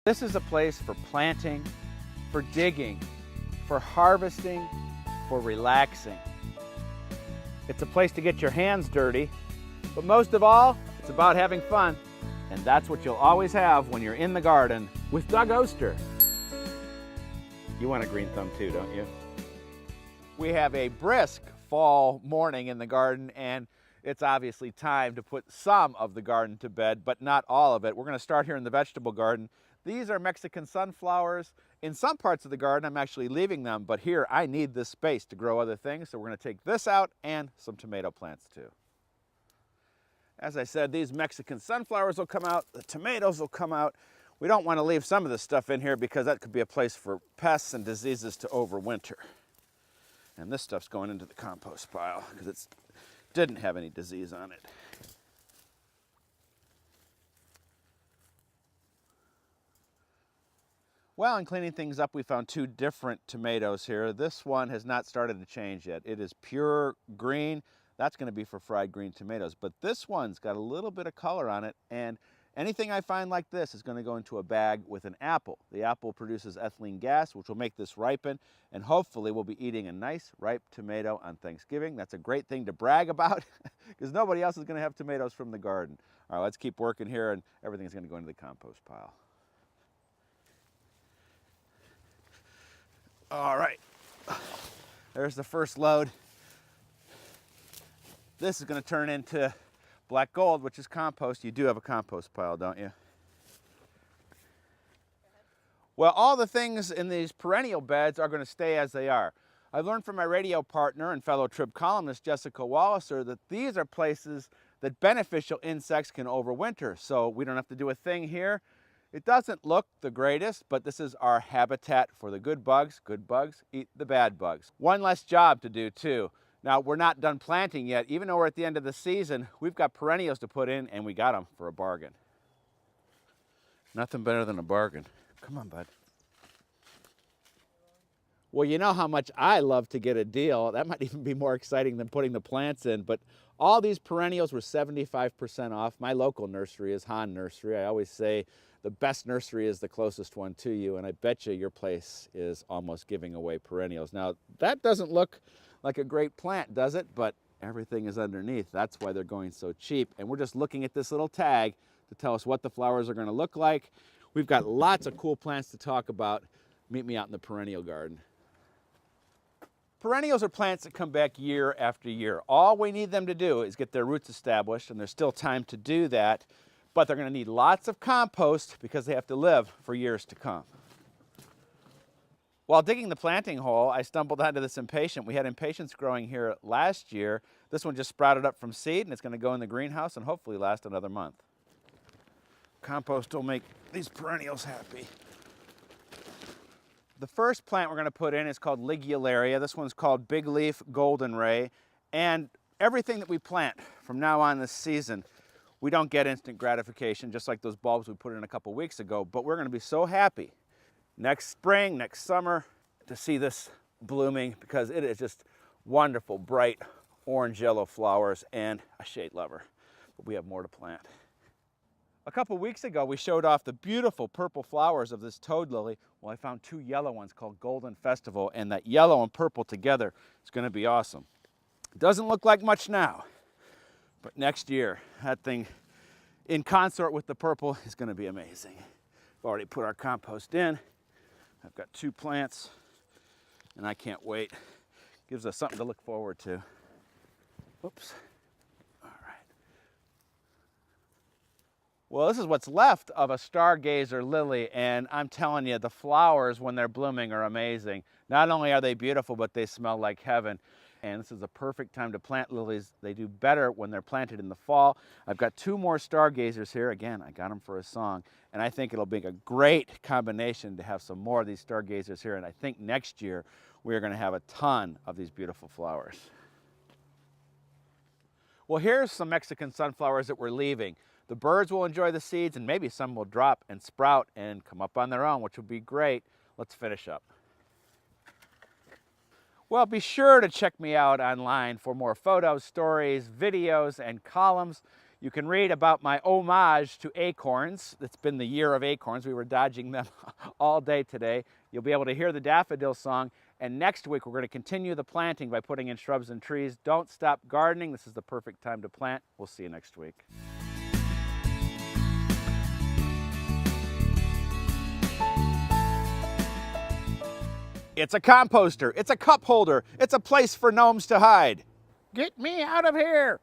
This is a place for planting, for digging, for harvesting, for relaxing. It's a place to get your hands dirty, but most of all, it's about having fun. And that's what you'll always have when you're in the garden with Doug Oster. You want a green thumb too, don't you? We have a brisk fall morning in the garden, and it's obviously time to put some of the garden to bed, but not all of it. We're going to start here in the vegetable garden. These are Mexican sunflowers. In some parts of the garden, I'm actually leaving them, but here I need this space to grow other things, so we're going to take this out and some tomato plants too. As I said, these Mexican sunflowers will come out, the tomatoes will come out. We don't want to leave some of this stuff in here because that could be a place for pests and diseases to overwinter. And this stuff's going into the compost pile because it didn't have any disease on it. Well, in cleaning things up, we found two different tomatoes here. This one has not started to change yet. It is pure green. That's going to be for fried green tomatoes. But this one's got a little bit of color on it, and anything I find like this is going to go into a bag with an apple. The apple produces ethylene gas, which will make this ripen, and hopefully we'll be eating a nice ripe tomato on Thanksgiving. That's a great thing to brag about because nobody else is going to have tomatoes from the garden. All right, let's keep working here, and everything's going to go into the compost pile. All right, there's the first load. This is going to turn into black gold, which is compost. You do have a compost pile, don't you? Well, all the things in these perennial beds are going to stay as they are. I've learned from my radio partner and fellow Trib columnist Jessica Walliser that these are places that beneficial insects can overwinter, so we don't have to do a thing here. It doesn't look the greatest, but this is our habitat for the good bugs. Good bugs eat the bad bugs. One less job to do too. Now, we're not done planting yet. Even though we're at the end of the season, we've got perennials to put in, and we got them for a bargain. Nothing better than a bargain. Come on, bud. Well, you know how much I love to get a deal. That might even be more exciting than putting the plants in, but all these perennials were 75% off. My local nursery is Hahn Nursery. I always say the best nursery is the closest one to you, and I bet you your place is almost giving away perennials. Now, that doesn't look like a great plant, does it? But everything is underneath. That's why they're going so cheap. And we're just looking at this little tag to tell us what the flowers are going to look like. We've got lots of cool plants to talk about. Meet me out in the perennial garden. Perennials are plants that come back year after year. All we need them to do is get their roots established, and there's still time to do that, but they're going to need lots of compost because they have to live for years to come. While digging the planting hole, I stumbled onto this impatient. We had impatiens growing here last year. This one just sprouted up from seed, and it's going to go in the greenhouse and hopefully last another month. Compost will make these perennials happy. The first plant we're going to put in is called Ligularia. This one's called Big Leaf Goldenray. And everything that we plant from now on this season, we don't get instant gratification, just like those bulbs we put in a couple weeks ago, but we're going to be so happy next spring, next summer, to see this blooming because it is just wonderful, bright orange yellow flowers and a shade lover. But we have more to plant. A couple weeks ago, we showed off the beautiful purple flowers of this toad lily. Well, I found two yellow ones called Golden Festival, and that yellow and purple together is going to be awesome. It doesn't look like much now, but next year, that thing in consort with the purple is going to be amazing. We've already put our compost in. I've got two plants, and I can't wait. Gives us something to look forward to. Whoops. All right. Well, this is what's left of a stargazer lily, and I'm telling you, the flowers, when they're blooming, are amazing. Not only are they beautiful, but they smell like heaven. And this is a perfect time to plant lilies. They do better when they're planted in the fall. I've got two more stargazers here. Again, I got them for a song. And I think it'll be a great combination to have some more of these stargazers here. And I think next year we're going to have a ton of these beautiful flowers. Well, here's some Mexican sunflowers that we're leaving. The birds will enjoy the seeds, and maybe some will drop and sprout and come up on their own, which would be great. Let's finish up. Well, be sure to check me out online for more photos, stories, videos, and columns. You can read about my homage to acorns. It's been the year of acorns. We were dodging them all day today. You'll be able to hear the daffodil song. And next week, we're going to continue the planting by putting in shrubs and trees. Don't stop gardening. This is the perfect time to plant. We'll see you next week. It's a composter. It's a cup holder. It's a place for gnomes to hide. Get me out of here.